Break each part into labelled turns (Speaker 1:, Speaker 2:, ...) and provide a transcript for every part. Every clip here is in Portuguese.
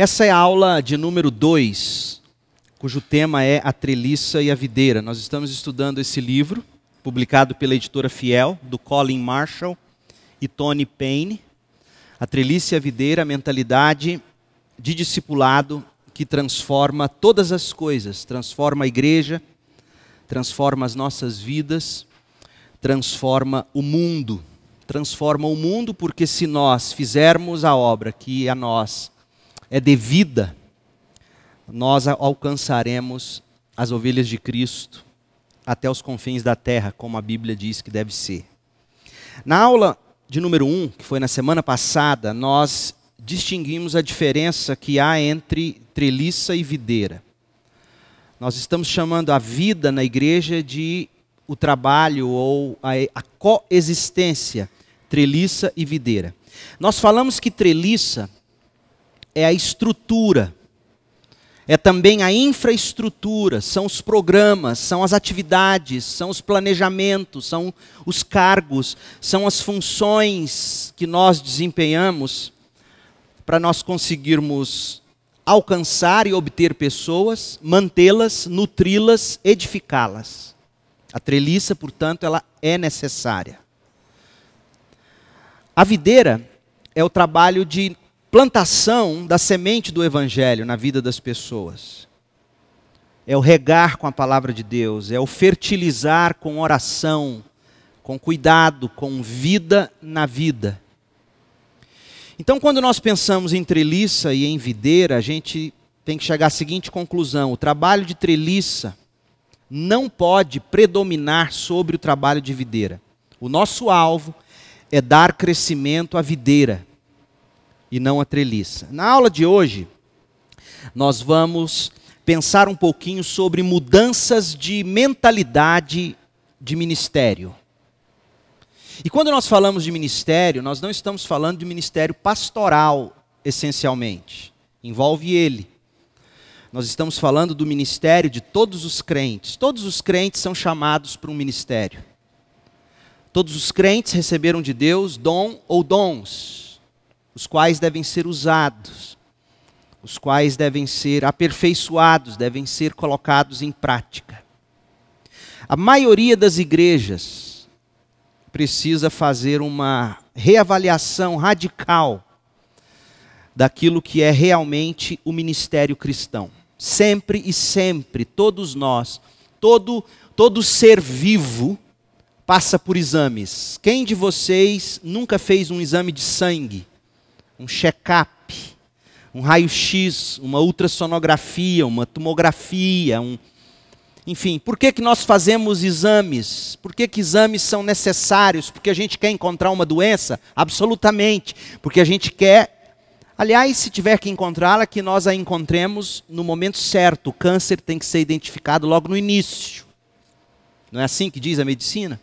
Speaker 1: Essa é a aula de número 2, cujo tema é A Treliça e a Videira. Nós estamos estudando esse livro, publicado pela editora Fiel, do Colin Marshall e Tony Payne. A Treliça e a Videira, a mentalidade de discipulado que transforma todas as coisas, transforma a igreja, transforma as nossas vidas, transforma o mundo. Transforma o mundo porque se nós fizermos a obra que a nós é devida, nós alcançaremos as ovelhas de Cristo até os confins da terra, como a Bíblia diz que deve ser. Na aula de número 1, que foi na semana passada, nós distinguimos a diferença que há entre treliça e videira. Nós estamos chamando a vida na igreja de o trabalho ou a coexistência, treliça e videira. Nós falamos que treliça é a estrutura, é também a infraestrutura, são os programas, são as atividades, são os planejamentos, são os cargos, são as funções que nós desempenhamos para nós conseguirmos alcançar e obter pessoas, mantê-las, nutri-las, edificá-las. A treliça, portanto, ela é necessária. A videira é o trabalho de plantação da semente do Evangelho na vida das pessoas. É o regar com a palavra de Deus, é o fertilizar com oração, com cuidado, com vida na vida. Então, quando nós pensamos em treliça e em videira, a gente tem que chegar à seguinte conclusão: o trabalho de treliça não pode predominar sobre o trabalho de videira. O nosso alvo é dar crescimento à videira e não à treliça. Na aula de hoje, nós vamos pensar um pouquinho sobre mudanças de mentalidade de ministério. E quando nós falamos de ministério, nós não estamos falando de ministério pastoral, essencialmente. Envolve ele. Nós estamos falando do ministério de todos os crentes. Todos os crentes são chamados para um ministério. Todos os crentes receberam de Deus dom ou dons, os quais devem ser usados, os quais devem ser aperfeiçoados, devem ser colocados em prática. A maioria das igrejas precisa fazer uma reavaliação radical daquilo que é realmente o ministério cristão. Sempre e sempre, todos nós, todo ser vivo passa por exames. Quem de vocês nunca fez um exame de sangue? Um check-up, um raio-x, uma ultrassonografia, uma tomografia, enfim, por que nós fazemos exames? Por que exames são necessários? Porque a gente quer encontrar uma doença? Absolutamente. Porque a gente quer, aliás, se tiver que encontrá-la, que nós a encontremos no momento certo. O câncer tem que ser identificado logo no início. Não é assim que diz a medicina?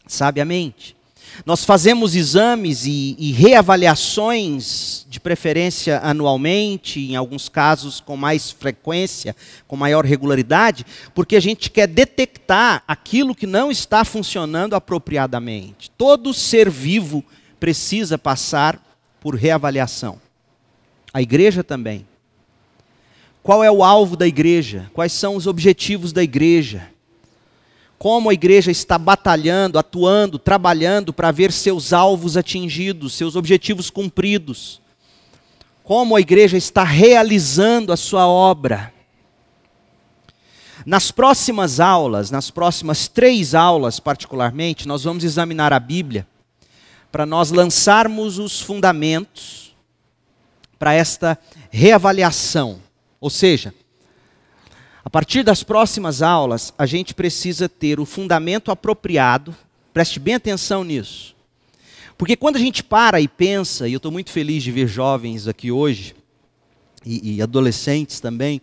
Speaker 1: Sabiamente. Nós fazemos exames e reavaliações, de preferência anualmente, em alguns casos com mais frequência, com maior regularidade, porque a gente quer detectar aquilo que não está funcionando apropriadamente. Todo ser vivo precisa passar por reavaliação. A igreja também. Qual é o alvo da igreja? Quais são os objetivos da igreja? Como a igreja está batalhando, atuando, trabalhando para ver seus alvos atingidos, seus objetivos cumpridos. Como a igreja está realizando a sua obra. Nas próximas aulas, nas próximas 3 aulas particularmente, nós vamos examinar a Bíblia para nós lançarmos os fundamentos para esta reavaliação. Ou seja, a partir das próximas aulas, a gente precisa ter o fundamento apropriado, preste bem atenção nisso. Porque quando a gente para e pensa, e eu estou muito feliz de ver jovens aqui hoje, e adolescentes também,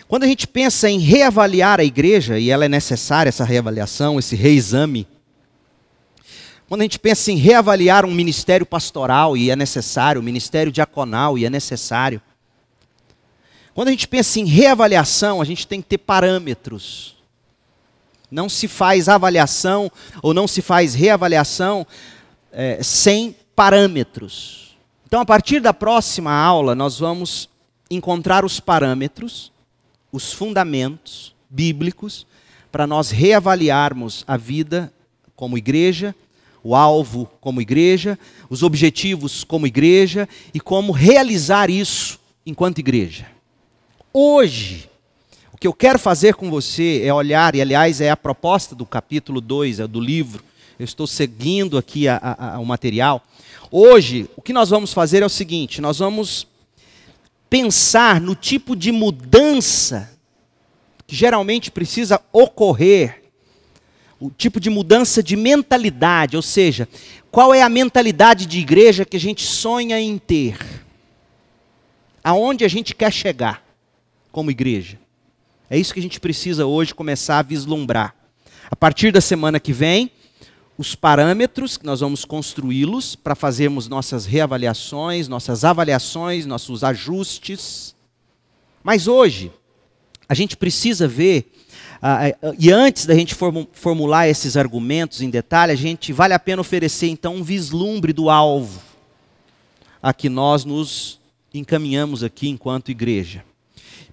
Speaker 1: quando a gente pensa em reavaliar a igreja, e ela é necessária, essa reavaliação, esse reexame, quando a gente pensa em reavaliar um ministério pastoral, e é necessário, um ministério diaconal, e é necessário, quando a gente pensa em reavaliação, a gente tem que ter parâmetros. Não se faz avaliação ou não se faz reavaliação sem parâmetros. Então, a partir da próxima aula, nós vamos encontrar os parâmetros, os fundamentos bíblicos, para nós reavaliarmos a vida como igreja, o alvo como igreja, os objetivos como igreja e como realizar isso enquanto igreja. Hoje, o que eu quero fazer com você é olhar, e aliás é a proposta do capítulo 2 do livro, eu estou seguindo aqui o material. Hoje, o que nós vamos fazer é o seguinte, nós vamos pensar no tipo de mudança que geralmente precisa ocorrer, o tipo de mudança de mentalidade, ou seja, qual é a mentalidade de igreja que a gente sonha em ter? Aonde a gente quer chegar como igreja? É isso que a gente precisa hoje começar a vislumbrar. A partir da semana que vem, os parâmetros que nós vamos construí-los para fazermos nossas reavaliações, nossas avaliações, nossos ajustes. Mas hoje, a gente precisa ver, e antes da gente formular esses argumentos em detalhe, vale a pena oferecer então um vislumbre do alvo a que nós nos encaminhamos aqui enquanto igreja.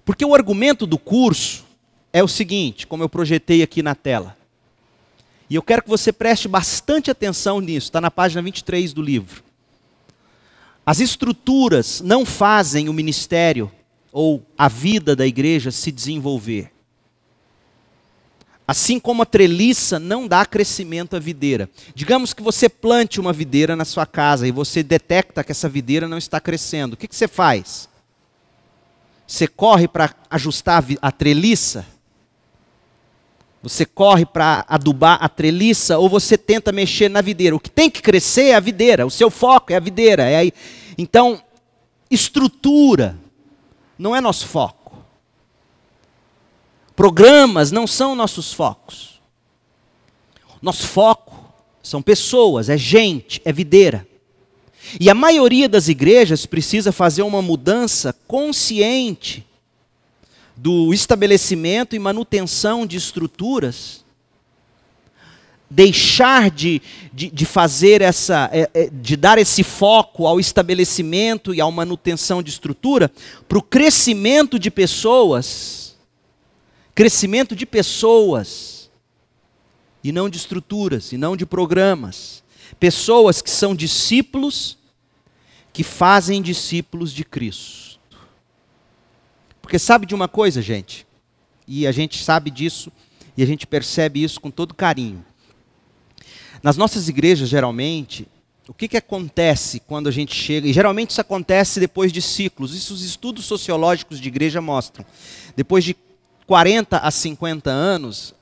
Speaker 1: Porque o argumento do curso é o seguinte, como eu projetei aqui na tela. E eu quero que você preste bastante atenção nisso, está na página 23 do livro. As estruturas não fazem o ministério ou a vida da igreja se desenvolver. Assim como a treliça não dá crescimento à videira. Digamos que você plante uma videira na sua casa e você detecta que essa videira não está crescendo. O que você faz? Você corre para ajustar a treliça? Você corre para adubar a treliça ou você tenta mexer na videira? O que tem que crescer é a videira, o seu foco é a videira. Então, estrutura não é nosso foco. Programas não são nossos focos. Nosso foco são pessoas, é gente, é videira. E a maioria das igrejas precisa fazer uma mudança consciente do estabelecimento e manutenção de estruturas, deixar de fazer de dar esse foco ao estabelecimento e à manutenção de estrutura, para o crescimento de pessoas, e não de estruturas, e não de programas. Pessoas que são discípulos, que fazem discípulos de Cristo. Porque sabe de uma coisa, gente? E a gente sabe disso, e a gente percebe isso com todo carinho. Nas nossas igrejas, geralmente, o que acontece quando a gente chega? E geralmente isso acontece depois de ciclos. Isso os estudos sociológicos de igreja mostram. Depois de 40 a 50 anos,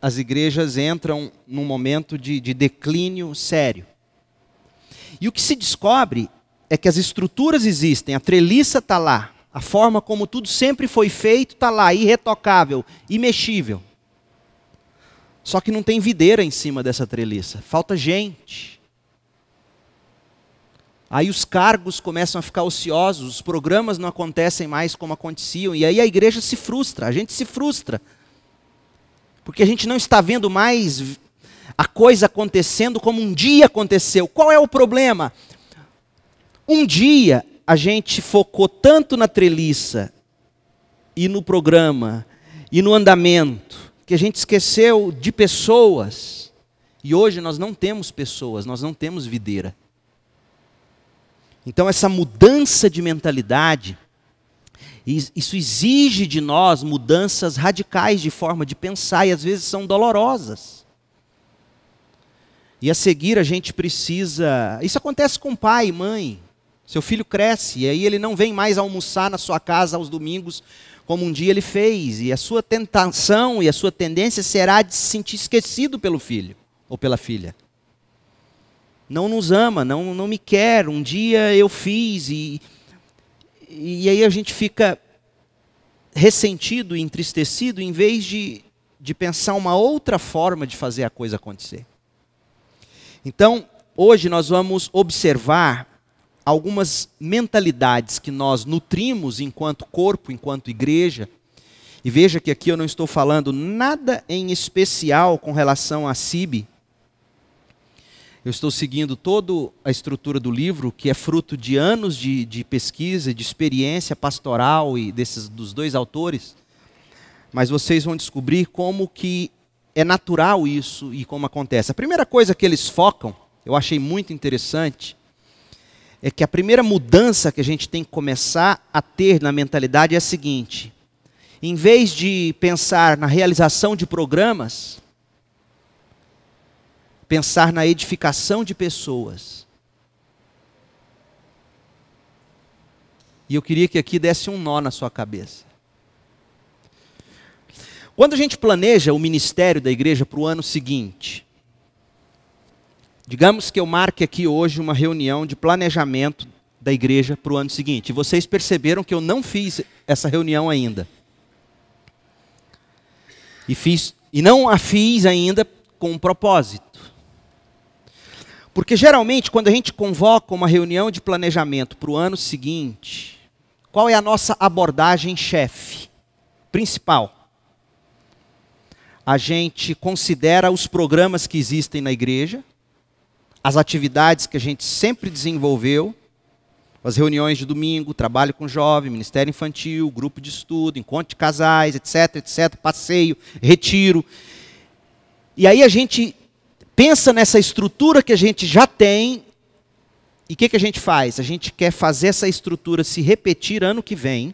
Speaker 1: as igrejas entram num momento de declínio sério. E o que se descobre é que as estruturas existem, a treliça está lá, a forma como tudo sempre foi feito está lá, irretocável, imexível. Só que não tem videira em cima dessa treliça, falta gente. Aí os cargos começam a ficar ociosos, os programas não acontecem mais como aconteciam, e aí a igreja se frustra, a gente se frustra. Porque a gente não está vendo mais a coisa acontecendo como um dia aconteceu. Qual é o problema? Um dia a gente focou tanto na treliça, e no programa, e no andamento, que a gente esqueceu de pessoas. E hoje nós não temos pessoas, nós não temos videira. Então essa mudança de mentalidade, isso exige de nós mudanças radicais de forma de pensar, e às vezes são dolorosas. E a seguir a gente precisa... Isso acontece com pai e mãe. Seu filho cresce, e aí ele não vem mais almoçar na sua casa aos domingos, como um dia ele fez. E a sua tentação e a sua tendência será de se sentir esquecido pelo filho ou pela filha. Não nos ama, não me quer, um dia eu fiz, e aí a gente fica ressentido e entristecido, em vez de pensar uma outra forma de fazer a coisa acontecer. Então, hoje nós vamos observar algumas mentalidades que nós nutrimos enquanto corpo, enquanto igreja. E veja que aqui eu não estou falando nada em especial com relação à CIB. Eu estou seguindo toda a estrutura do livro, que é fruto de anos de pesquisa, de experiência pastoral e dos dois autores. Mas vocês vão descobrir como que é natural isso e como acontece. A primeira coisa que eles focam, eu achei muito interessante, é que a primeira mudança que a gente tem que começar a ter na mentalidade é a seguinte: em vez de pensar na realização de programas, pensar na edificação de pessoas. E eu queria que aqui desse um nó na sua cabeça. Quando a gente planeja o ministério da igreja para o ano seguinte, digamos que eu marque aqui hoje uma reunião de planejamento da igreja para o ano seguinte. E vocês perceberam que eu não fiz essa reunião ainda. E não a fiz ainda com um propósito. Porque geralmente quando a gente convoca uma reunião de planejamento para o ano seguinte, qual é a nossa abordagem chefe, principal? A gente considera os programas que existem na igreja, as atividades que a gente sempre desenvolveu, as reuniões de domingo, trabalho com jovem, ministério infantil, grupo de estudo, encontro de casais, etc, etc, passeio, retiro. E aí a gente pensa nessa estrutura que a gente já tem, e o que a gente faz? A gente quer fazer essa estrutura se repetir ano que vem,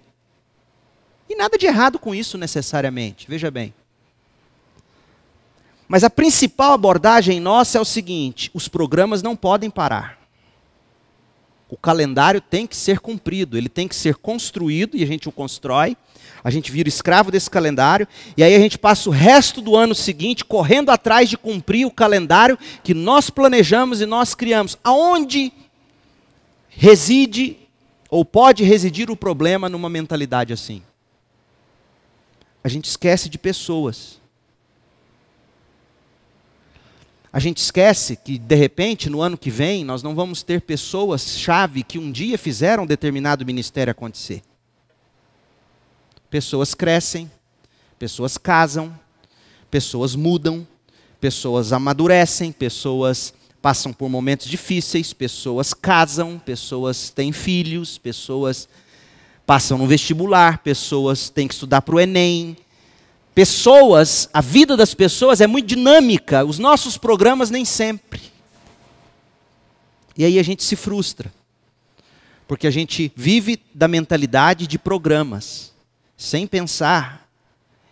Speaker 1: e nada de errado com isso necessariamente, veja bem. Mas a principal abordagem nossa é o seguinte: os programas não podem parar. O calendário tem que ser cumprido, ele tem que ser construído, e a gente o constrói, a gente vira escravo desse calendário, e aí a gente passa o resto do ano seguinte correndo atrás de cumprir o calendário que nós planejamos e nós criamos. Aonde reside, ou pode residir o problema numa mentalidade assim? A gente esquece de pessoas. A gente esquece que, de repente, no ano que vem, nós não vamos ter pessoas-chave que um dia fizeram um determinado ministério acontecer. Pessoas crescem, pessoas casam, pessoas mudam, pessoas amadurecem, pessoas passam por momentos difíceis, pessoas casam, pessoas têm filhos, pessoas passam no vestibular, pessoas têm que estudar para o Enem. Pessoas, a vida das pessoas é muito dinâmica, os nossos programas nem sempre. E aí a gente se frustra, porque a gente vive da mentalidade de programas, sem pensar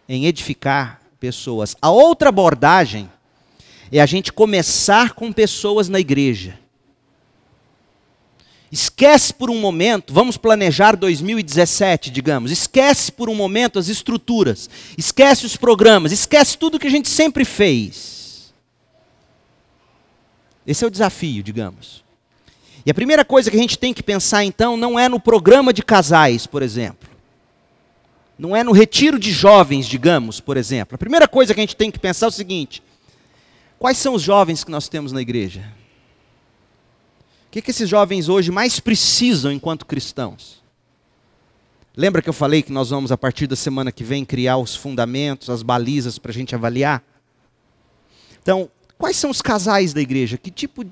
Speaker 1: em edificar pessoas. A outra abordagem é a gente começar com pessoas na igreja. Esquece por um momento, vamos planejar 2017, digamos. Esquece por um momento as estruturas, esquece os programas, esquece tudo que a gente sempre fez. Esse é o desafio, digamos. E a primeira coisa que a gente tem que pensar, então, não é no programa de casais, por exemplo. Não é no retiro de jovens, digamos, por exemplo. A primeira coisa que a gente tem que pensar é o seguinte: quais são os jovens que nós temos na igreja? O que esses jovens hoje mais precisam enquanto cristãos? Lembra que eu falei que nós vamos, a partir da semana que vem, criar os fundamentos, as balizas para a gente avaliar? Então, quais são os casais da igreja? Que tipo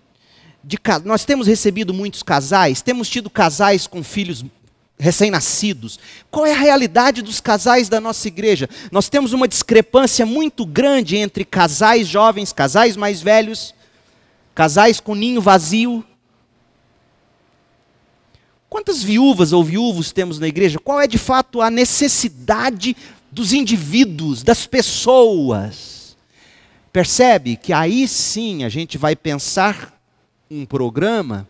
Speaker 1: de casais? Nós temos recebido muitos casais, temos tido casais com filhos recém-nascidos. Qual é a realidade dos casais da nossa igreja? Nós temos uma discrepância muito grande entre casais jovens, casais mais velhos, casais com ninho vazio. Quantas viúvas ou viúvos temos na igreja? Qual é de fato a necessidade dos indivíduos, das pessoas? Percebe que aí sim a gente vai pensar um programa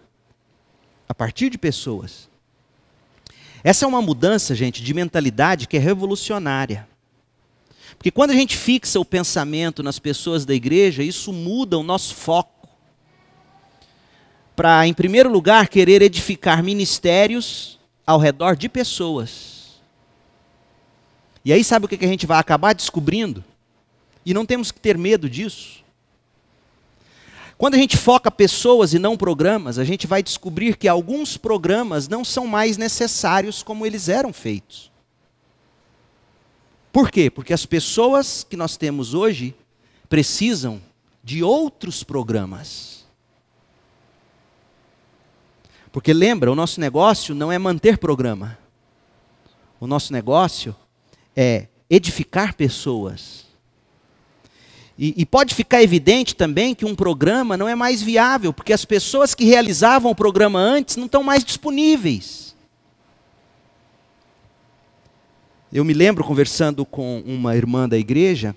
Speaker 1: a partir de pessoas. Essa é uma mudança, gente, de mentalidade que é revolucionária. Porque quando a gente fixa o pensamento nas pessoas da igreja, isso muda o nosso foco. Para, em primeiro lugar, querer edificar ministérios ao redor de pessoas. E aí sabe o que a gente vai acabar descobrindo? E não temos que ter medo disso. Quando a gente foca pessoas e não programas, a gente vai descobrir que alguns programas não são mais necessários como eles eram feitos. Por quê? Porque as pessoas que nós temos hoje precisam de outros programas. Porque lembra, o nosso negócio não é manter programa. O nosso negócio é edificar pessoas. E pode ficar evidente também que um programa não é mais viável, porque as pessoas que realizavam o programa antes não estão mais disponíveis. Eu me lembro conversando com uma irmã da igreja,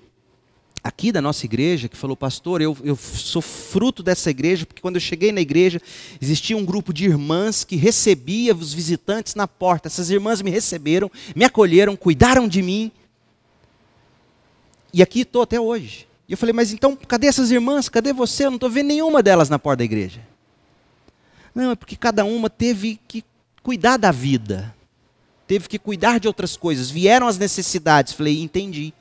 Speaker 1: aqui da nossa igreja, que falou: pastor, eu sou fruto dessa igreja, porque quando eu cheguei na igreja, existia um grupo de irmãs que recebia os visitantes na porta. Essas irmãs me receberam, me acolheram, cuidaram de mim. E aqui estou até hoje. E eu falei: mas então, cadê essas irmãs? Cadê você? Eu não estou vendo nenhuma delas na porta da igreja. Não, é porque cada uma teve que cuidar da vida. Teve que cuidar de outras coisas. Vieram as necessidades. Falei: entendi.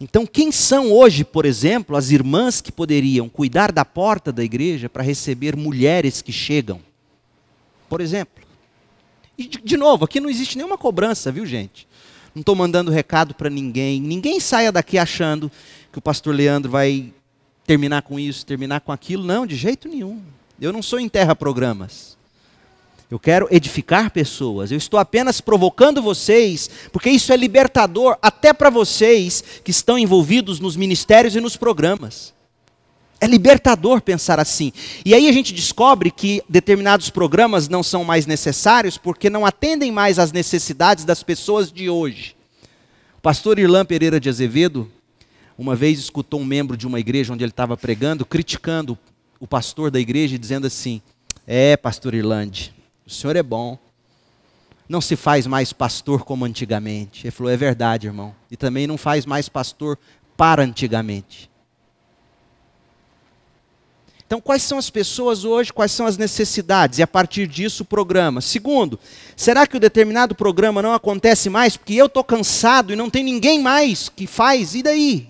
Speaker 1: Então, quem são hoje, por exemplo, as irmãs que poderiam cuidar da porta da igreja para receber mulheres que chegam? Por exemplo. E, de novo, aqui não existe nenhuma cobrança, viu, gente? Não estou mandando recado para ninguém. Ninguém saia daqui achando que o pastor Leandro vai terminar com isso, terminar com aquilo. Não, de jeito nenhum. Eu não sou enterra programas. Eu quero edificar pessoas. Eu estou apenas provocando vocês, porque isso é libertador até para vocês que estão envolvidos nos ministérios e nos programas. É libertador pensar assim. E aí a gente descobre que determinados programas não são mais necessários porque não atendem mais às necessidades das pessoas de hoje. O pastor Irlan Pereira de Azevedo, uma vez escutou um membro de uma igreja onde ele estava pregando, criticando o pastor da igreja e dizendo assim: pastor Irlande, o senhor é bom, não se faz mais pastor como antigamente. Ele falou: é verdade, irmão, e também não faz mais pastor para antigamente. Então, quais são as pessoas hoje, quais são as necessidades? E a partir disso o programa. Segundo, será que o determinado programa não acontece mais porque eu estou cansado e não tem ninguém mais que faz? E daí?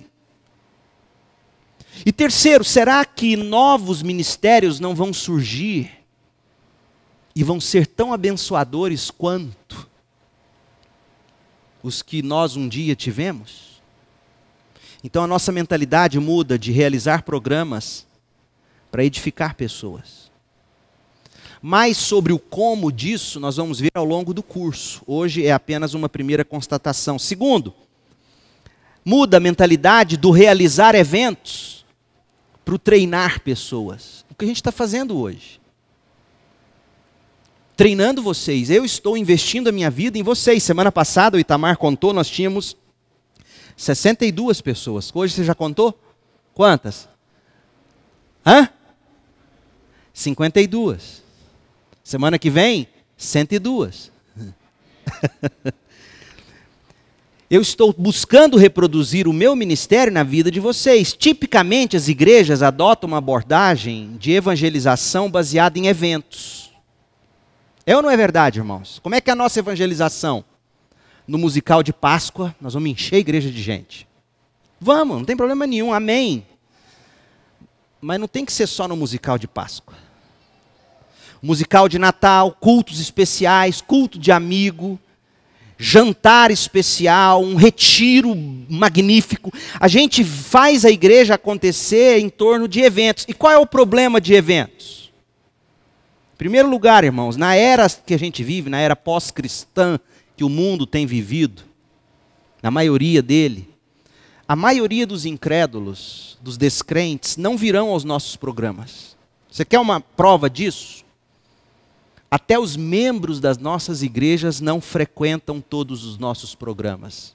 Speaker 1: E terceiro, será que novos ministérios não vão surgir e vão ser tão abençoadores quanto os que nós um dia tivemos? Então a nossa mentalidade muda de realizar programas para edificar pessoas. Mais sobre o como disso nós vamos ver ao longo do curso. Hoje é apenas uma primeira constatação. Segundo, muda a mentalidade do realizar eventos para o treinar pessoas. O que a gente está fazendo hoje? Treinando vocês. Eu estou investindo a minha vida em vocês. Semana passada o Itamar contou, nós tínhamos 62 pessoas. Hoje você já contou? Quantas? 52. Semana que vem, 102. Eu estou buscando reproduzir o meu ministério na vida de vocês. Tipicamente as igrejas adotam uma abordagem de evangelização baseada em eventos. É ou não é verdade, irmãos? Como é que é a nossa evangelização? No musical de Páscoa, nós vamos encher a igreja de gente. Vamos, não tem problema nenhum, amém. Mas não tem que ser só no musical de Páscoa. Musical de Natal, cultos especiais, culto de amigo, jantar especial, um retiro magnífico. A gente faz a igreja acontecer em torno de eventos. E qual é o problema de eventos? Em primeiro lugar, irmãos, na era que a gente vive, na era pós-cristã que o mundo tem vivido, na maioria dele, a maioria dos incrédulos, dos descrentes, não virão aos nossos programas. Você quer uma prova disso? Até os membros das nossas igrejas não frequentam todos os nossos programas.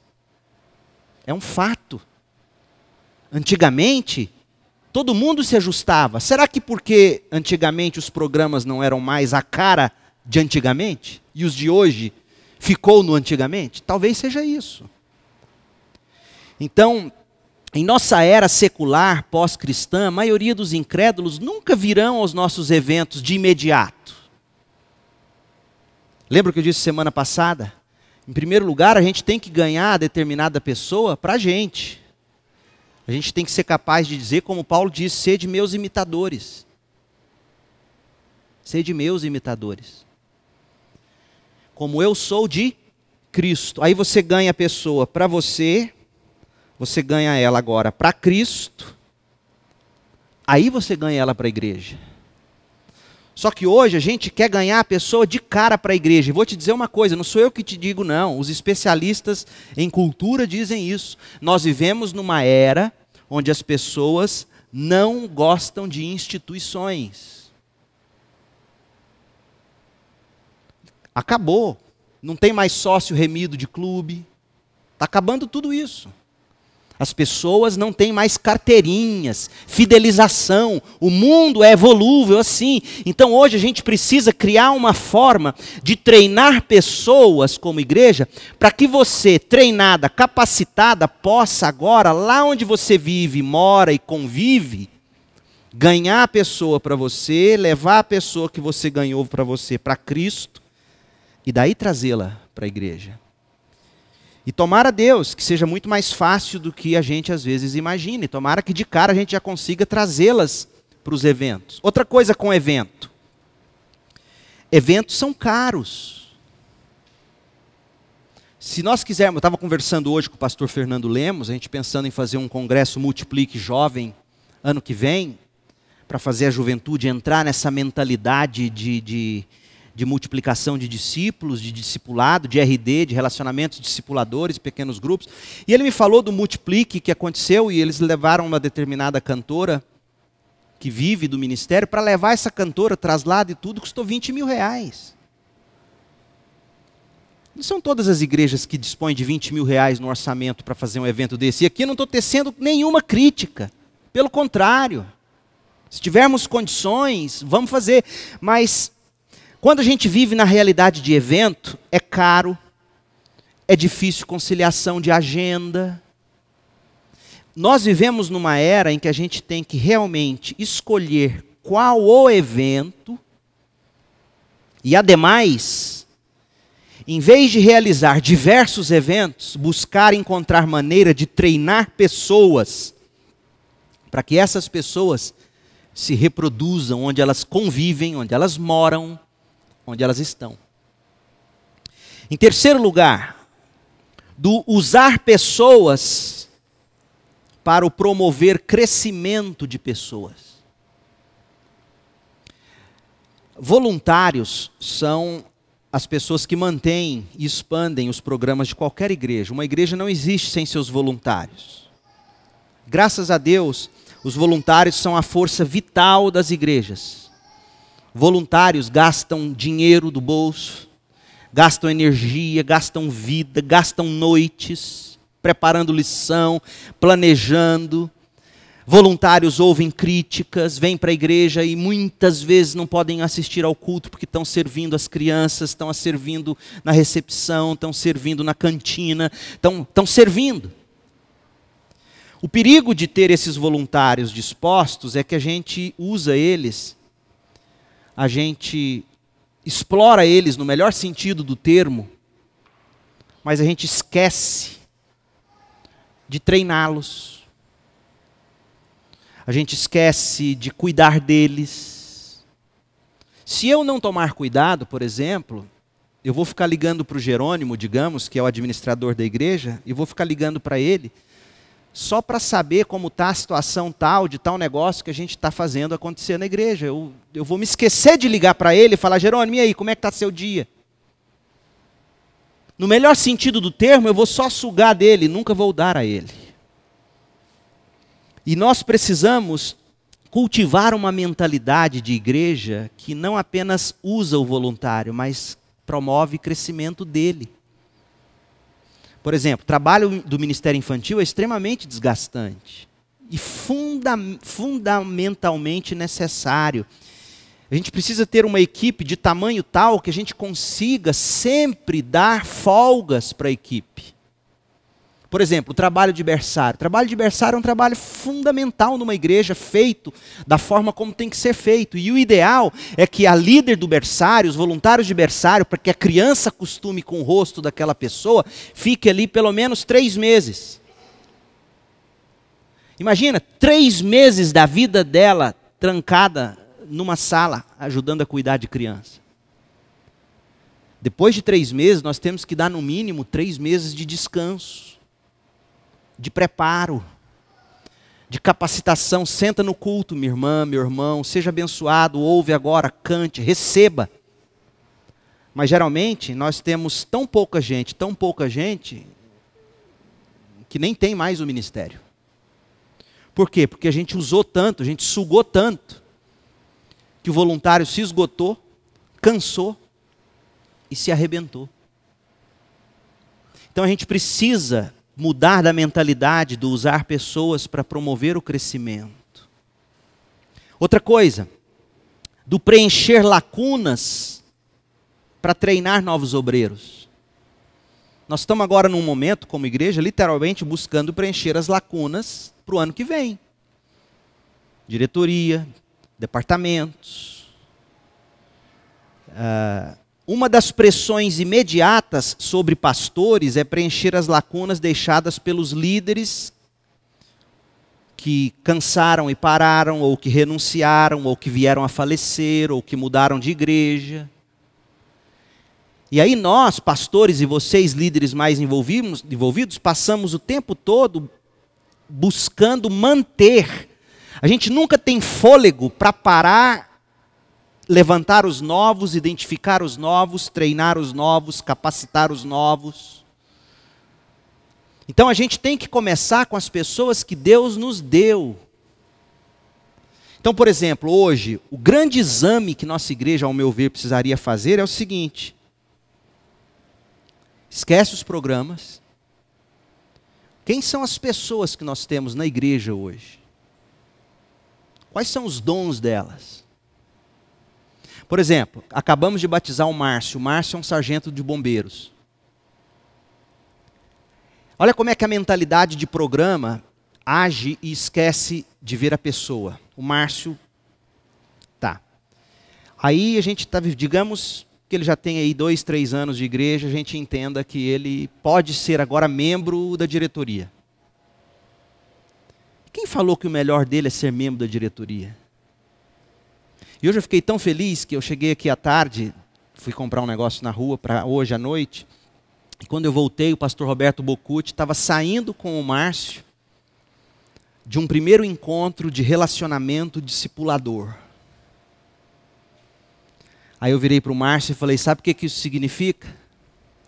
Speaker 1: É um fato. Antigamente, todo mundo se ajustava. Será que porque antigamente os programas não eram mais a cara de antigamente? E os de hoje ficou no antigamente? Talvez seja isso. Então, em nossa era secular, pós-cristã, a maioria dos incrédulos nunca virão aos nossos eventos de imediato. Lembra o que eu disse semana passada? Em primeiro lugar, a gente tem que ganhar determinada pessoa para a gente. A gente tem que ser capaz de dizer, como Paulo disse: sede meus imitadores. Sede meus imitadores. Como eu sou de Cristo. Aí você ganha a pessoa para você, você ganha ela agora para Cristo, aí você ganha ela para a igreja. Só que hoje a gente quer ganhar a pessoa de cara para a igreja. E vou te dizer uma coisa, não sou eu que te digo não. Os especialistas em cultura dizem isso. Nós vivemos numa era onde as pessoas não gostam de instituições. Acabou. Não tem mais sócio remido de clube. Está acabando tudo isso. As pessoas não têm mais carteirinhas, fidelização. O mundo é volúvel assim. Então hoje a gente precisa criar uma forma de treinar pessoas como igreja, para que você, treinada, capacitada, possa agora, lá onde você vive, mora e convive, ganhar a pessoa para você, levar a pessoa que você ganhou para você para Cristo, e daí trazê-la para a igreja. E tomara a Deus que seja muito mais fácil do que a gente às vezes imagine. Tomara que de cara a gente já consiga trazê-las para os eventos. Outra coisa com evento. Eventos são caros. Se nós quisermos, eu estava conversando hoje com o pastor Fernando Lemos, a gente pensando em fazer um congresso Multiplique Jovem ano que vem, para fazer a juventude entrar nessa mentalidade de multiplicação de discípulos, de discipulado, de RD, de relacionamentos discipuladores, pequenos grupos. E ele me falou do Multiplique que aconteceu, e eles levaram uma determinada cantora que vive do ministério, para levar essa cantora, traslado e tudo, custou R$20 mil. Não são todas as igrejas que dispõem de R$20 mil no orçamento para fazer um evento desse. E aqui eu não estou tecendo nenhuma crítica. Pelo contrário. Se tivermos condições, vamos fazer. Mas quando a gente vive na realidade de evento, é caro, é difícil conciliação de agenda. Nós vivemos numa era em que a gente tem que realmente escolher qual o evento, e ademais, em vez de realizar diversos eventos, buscar encontrar maneira de treinar pessoas, para que essas pessoas se reproduzam onde elas convivem, onde elas moram, onde elas estão. Em terceiro lugar, do usar pessoas para o promover crescimento de pessoas. Voluntários são as pessoas que mantêm e expandem os programas de qualquer igreja. Uma igreja não existe sem seus voluntários. Graças a Deus, os voluntários são a força vital das igrejas. Voluntários gastam dinheiro do bolso, gastam energia, gastam vida, gastam noites, preparando lição, planejando. Voluntários ouvem críticas, vêm para a igreja e muitas vezes não podem assistir ao culto porque estão servindo as crianças, estão servindo na recepção, estão servindo na cantina, estão servindo. O perigo de ter esses voluntários dispostos é que a gente usa eles, a gente explora eles no melhor sentido do termo, mas a gente esquece de treiná-los. A gente esquece de cuidar deles. Se eu não tomar cuidado, por exemplo, eu vou ficar ligando para o Jerônimo, digamos, que é o administrador da igreja, e vou ficar ligando para ele, só para saber como está a situação tal, de tal negócio que a gente está fazendo acontecer na igreja. Eu vou me esquecer de ligar para ele e falar, Jerônimo, e aí, como é que está seu dia? No melhor sentido do termo, eu vou só sugar dele, nunca vou dar a ele. E nós precisamos cultivar uma mentalidade de igreja que não apenas usa o voluntário, mas promove o crescimento dele. Por exemplo, o trabalho do Ministério Infantil é extremamente desgastante e fundamentalmente necessário. A gente precisa ter uma equipe de tamanho tal que a gente consiga sempre dar folgas para a equipe. Por exemplo, o trabalho de berçário. O trabalho de berçário é um trabalho fundamental numa igreja, feito da forma como tem que ser feito. E o ideal é que a líder do berçário, os voluntários de berçário, para que a criança acostume com o rosto daquela pessoa, fique ali pelo menos 3 meses. Imagina, 3 meses da vida dela trancada numa sala, ajudando a cuidar de criança. Depois de 3 meses, nós temos que dar no mínimo 3 meses de descanso, de preparo, de capacitação. Senta no culto, minha irmã, meu irmão, seja abençoado, ouve agora, cante, receba. Mas geralmente nós temos tão pouca gente, que nem tem mais o ministério. Por quê? Porque a gente usou tanto, a gente sugou tanto, que o voluntário se esgotou, cansou e se arrebentou. Então a gente precisa mudar da mentalidade do usar pessoas para promover o crescimento. Outra coisa, do preencher lacunas para treinar novos obreiros. Nós estamos agora num momento, como igreja, literalmente buscando preencher as lacunas para o ano que vem. Diretoria, departamentos. Uma das pressões imediatas sobre pastores é preencher as lacunas deixadas pelos líderes que cansaram e pararam, ou que renunciaram, ou que vieram a falecer, ou que mudaram de igreja. E aí nós, pastores e vocês, líderes mais envolvidos, passamos o tempo todo buscando manter. A gente nunca tem fôlego para parar, levantar os novos, identificar os novos, treinar os novos, capacitar os novos. Então a gente tem que começar com as pessoas que Deus nos deu. Então, por exemplo, hoje, o grande exame que nossa igreja, ao meu ver, precisaria fazer é o seguinte: esquece os programas. Quem são as pessoas que nós temos na igreja hoje? Quais são os dons delas? Por exemplo, acabamos de batizar o Márcio. O Márcio é um sargento de bombeiros. Olha como é que a mentalidade de programa age e esquece de ver a pessoa. O Márcio, tá. Aí a gente está, digamos que ele já tem aí 2, 3 anos de igreja, a gente entenda que ele pode ser agora membro da diretoria. Quem falou que o melhor dele é ser membro da diretoria? E hoje eu fiquei tão feliz que eu cheguei aqui à tarde, fui comprar um negócio na rua para hoje à noite, e quando eu voltei, o pastor Roberto Bocuti estava saindo com o Márcio de um primeiro encontro de relacionamento discipulador. Aí eu virei para o Márcio e falei: sabe o que isso significa?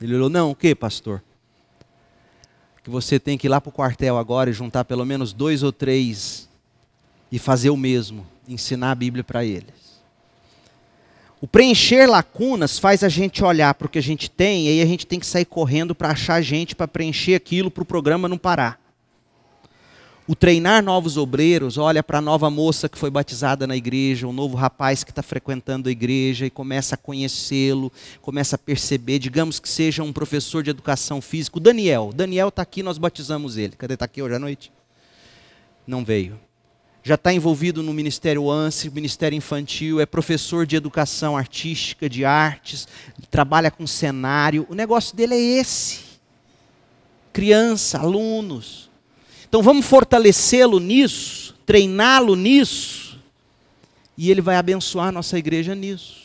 Speaker 1: Ele olhou: não, o que, pastor? Que você tem que ir lá para o quartel agora e juntar pelo menos 2 ou 3 e fazer o mesmo, ensinar a Bíblia para eles. O preencher lacunas faz a gente olhar para o que a gente tem, e aí a gente tem que sair correndo para achar gente para preencher aquilo, para o programa não parar. O treinar novos obreiros, olha para a nova moça que foi batizada na igreja, o novo rapaz que está frequentando a igreja e começa a conhecê-lo, começa a perceber, digamos que seja um professor de educação física, o Daniel está aqui, nós batizamos ele. Cadê? Está aqui hoje à noite? Não veio. Já está envolvido no Ministério ANSI, Ministério Infantil, é professor de educação artística, de artes, trabalha com cenário. O negócio dele é esse. Criança, alunos. Então vamos fortalecê-lo nisso, treiná-lo nisso, e ele vai abençoar a nossa igreja nisso.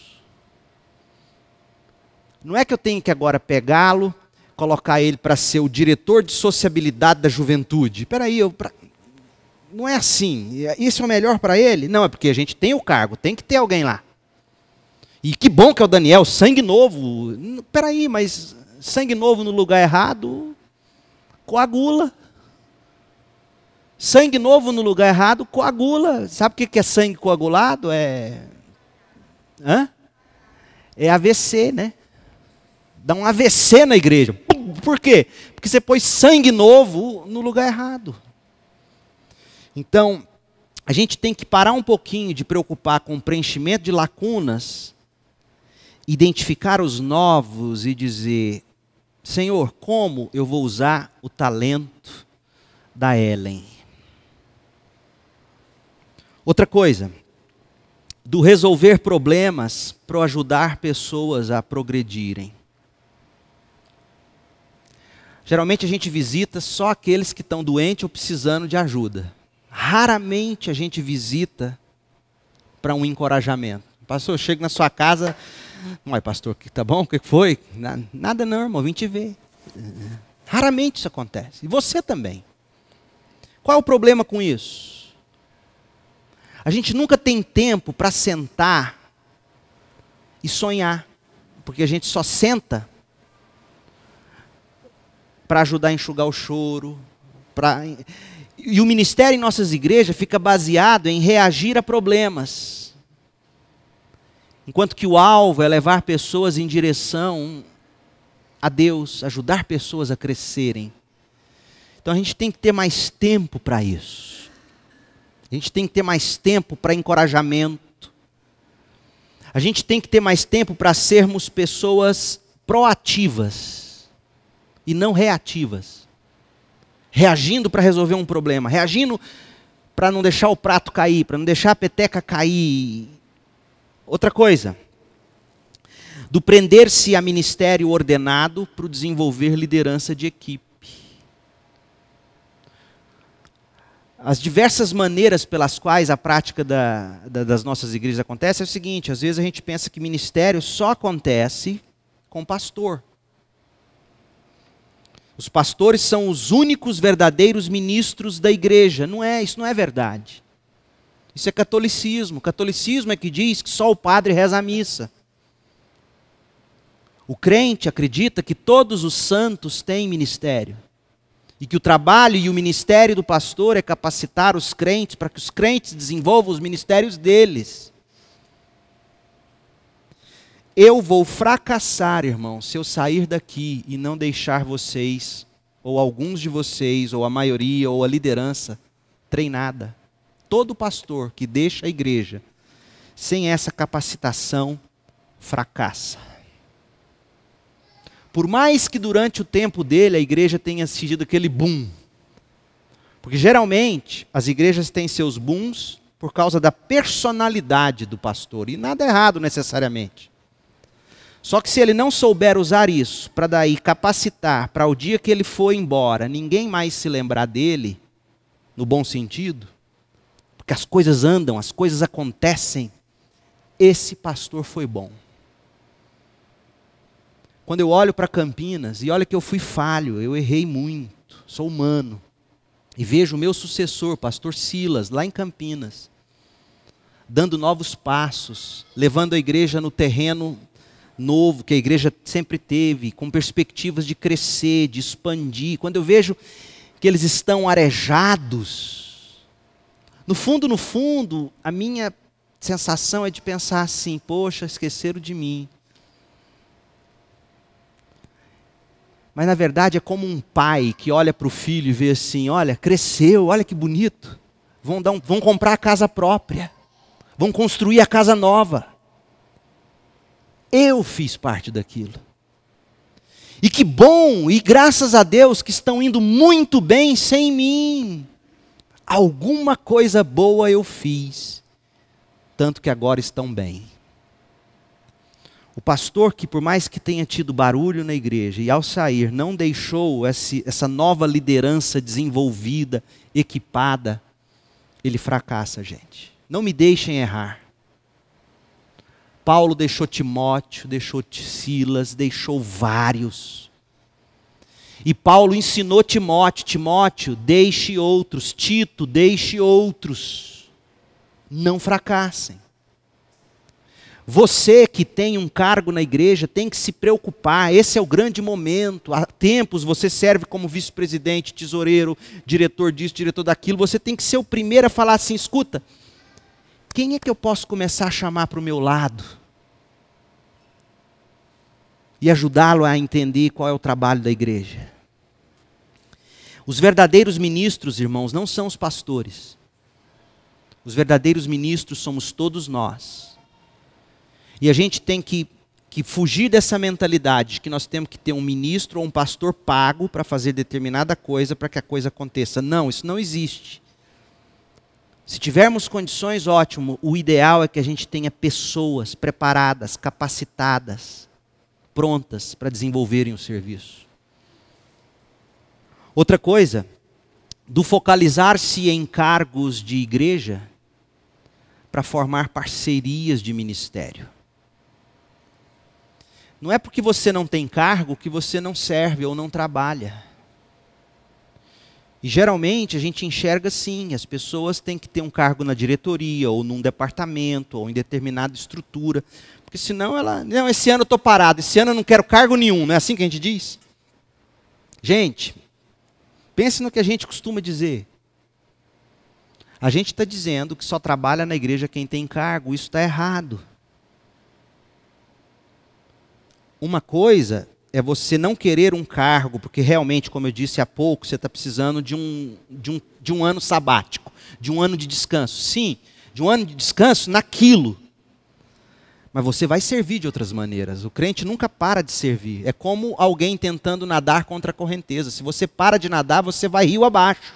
Speaker 1: Não é que eu tenho que agora pegá-lo, colocar ele para ser o diretor de sociabilidade da juventude. Espera aí, não é assim. Isso é o melhor para ele? Não, é porque a gente tem o cargo, tem que ter alguém lá. E que bom que é o Daniel, sangue novo. Espera aí, mas sangue novo no lugar errado coagula. Sangue novo no lugar errado coagula. Sabe o que é sangue coagulado? É AVC, né? Dá um AVC na igreja. Por quê? Porque você pôs sangue novo no lugar errado. Então, a gente tem que parar um pouquinho de preocupar com o preenchimento de lacunas, identificar os novos e dizer: Senhor, como eu vou usar o talento da Ellen? Outra coisa, do resolver problemas para ajudar pessoas a progredirem. Geralmente a gente visita só aqueles que estão doentes ou precisando de ajuda. Raramente a gente visita para um encorajamento. Pastor, eu chego na sua casa, uai, pastor, tá bom? O que foi? Nada não, irmão, vim te ver. Raramente isso acontece. E você também. Qual é o problema com isso? A gente nunca tem tempo para sentar e sonhar, porque a gente só senta para ajudar a enxugar o choro. E o ministério em nossas igrejas fica baseado em reagir a problemas, enquanto que o alvo é levar pessoas em direção a Deus, ajudar pessoas a crescerem. Então a gente tem que ter mais tempo para isso. A gente tem que ter mais tempo para encorajamento. A gente tem que ter mais tempo para sermos pessoas proativas e não reativas. Reagindo para resolver um problema, reagindo para não deixar o prato cair, para não deixar a peteca cair. Outra coisa, do prender-se a ministério ordenado para o desenvolver liderança de equipe. As diversas maneiras pelas quais a prática das nossas igrejas acontece é o seguinte: às vezes a gente pensa que ministério só acontece com pastor. Os pastores são os únicos verdadeiros ministros da igreja. Não é, isso não é verdade. Isso é catolicismo. O catolicismo é que diz que só o padre reza a missa. O crente acredita que todos os santos têm ministério. E que o trabalho e o ministério do pastor é capacitar os crentes para que os crentes desenvolvam os ministérios deles. Eu vou fracassar, irmão, se eu sair daqui e não deixar vocês, ou alguns de vocês, ou a maioria, ou a liderança, treinada. Todo pastor que deixa a igreja sem essa capacitação, fracassa. Por mais que durante o tempo dele a igreja tenha sido aquele boom. Porque geralmente as igrejas têm seus booms por causa da personalidade do pastor. E nada errado necessariamente. Só que se ele não souber usar isso para daí capacitar para o dia que ele for embora, ninguém mais se lembrar dele, no bom sentido, porque as coisas andam, as coisas acontecem, esse pastor foi bom. Quando eu olho para Campinas, e olha que eu fui falho, eu errei muito, sou humano, e vejo o meu sucessor, pastor Silas, lá em Campinas, dando novos passos, levando a igreja no terreno novo que a igreja sempre teve, com perspectivas de crescer, de expandir. Quando eu vejo que eles estão arejados, no fundo, a minha sensação é de pensar assim: poxa, esqueceram de mim. Mas na verdade é como um pai que olha para o filho e vê assim: olha, cresceu, olha que bonito, vão comprar a casa própria, vão construir a casa nova. Eu fiz parte daquilo. E que bom, e graças a Deus que estão indo muito bem sem mim. Alguma coisa boa eu fiz, tanto que agora estão bem. O pastor que, por mais que tenha tido barulho na igreja, e ao sair não deixou essa nova liderança desenvolvida, equipada, ele fracassa, gente. Não me deixem errar. Paulo deixou Timóteo, deixou Silas, deixou vários. E Paulo ensinou Timóteo: Timóteo, deixe outros. Tito, deixe outros. Não fracassem. Você que tem um cargo na igreja tem que se preocupar. Esse é o grande momento. Há tempos você serve como vice-presidente, tesoureiro, diretor disso, diretor daquilo. Você tem que ser o primeiro a falar assim: escuta, quem é que eu posso começar a chamar para o meu lado? E ajudá-lo a entender qual é o trabalho da igreja. Os verdadeiros ministros, irmãos, não são os pastores. Os verdadeiros ministros somos todos nós. E a gente tem que fugir dessa mentalidade de que nós temos que ter um ministro ou um pastor pago para fazer determinada coisa para que a coisa aconteça. Não, isso não existe. Se tivermos condições, ótimo. O ideal é que a gente tenha pessoas preparadas, capacitadas, prontas para desenvolverem o serviço. Outra coisa, do focalizar-se em cargos de igreja para formar parcerias de ministério. Não é porque você não tem cargo que você não serve ou não trabalha. E geralmente a gente enxerga assim, as pessoas têm que ter um cargo na diretoria, ou num departamento, ou em determinada estrutura. Porque senão não, esse ano eu estou parado, esse ano eu não quero cargo nenhum, não é assim que a gente diz? Gente, pense no que a gente costuma dizer. A gente está dizendo que só trabalha na igreja quem tem cargo, isso está errado. Uma coisa é você não querer um cargo, porque realmente, como eu disse há pouco, você está precisando de um ano sabático, de um ano de descanso. Sim, de um ano de descanso naquilo. Mas você vai servir de outras maneiras. O crente nunca para de servir. É como alguém tentando nadar contra a correnteza. Se você para de nadar, você vai rio abaixo.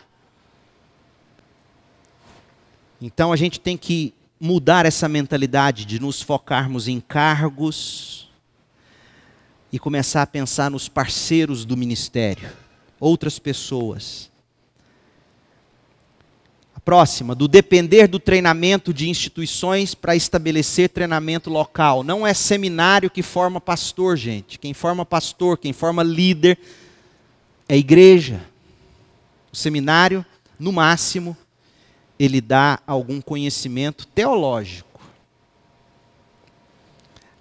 Speaker 1: Então a gente tem que mudar essa mentalidade de nos focarmos em cargos e começar a pensar nos parceiros do ministério, outras pessoas. A próxima, do depender do treinamento de instituições para estabelecer treinamento local. Não é seminário que forma pastor, gente. Quem forma pastor, quem forma líder é a igreja. O seminário, no máximo, ele dá algum conhecimento teológico.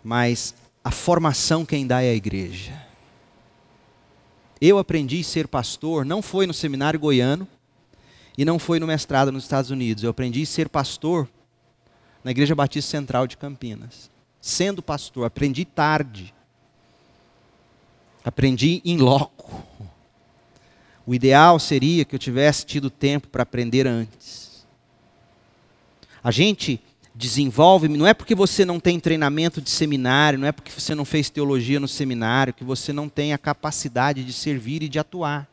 Speaker 1: Mas a formação quem dá é a igreja. Eu aprendi a ser pastor, não foi no seminário goiano e não foi no mestrado nos Estados Unidos. Eu aprendi a ser pastor na Igreja Batista Central de Campinas. Sendo pastor, aprendi tarde. Aprendi in loco. O ideal seria que eu tivesse tido tempo para aprender antes. A gente desenvolve, não é porque você não tem treinamento de seminário, não é porque você não fez teologia no seminário, que você não tem a capacidade de servir e de atuar.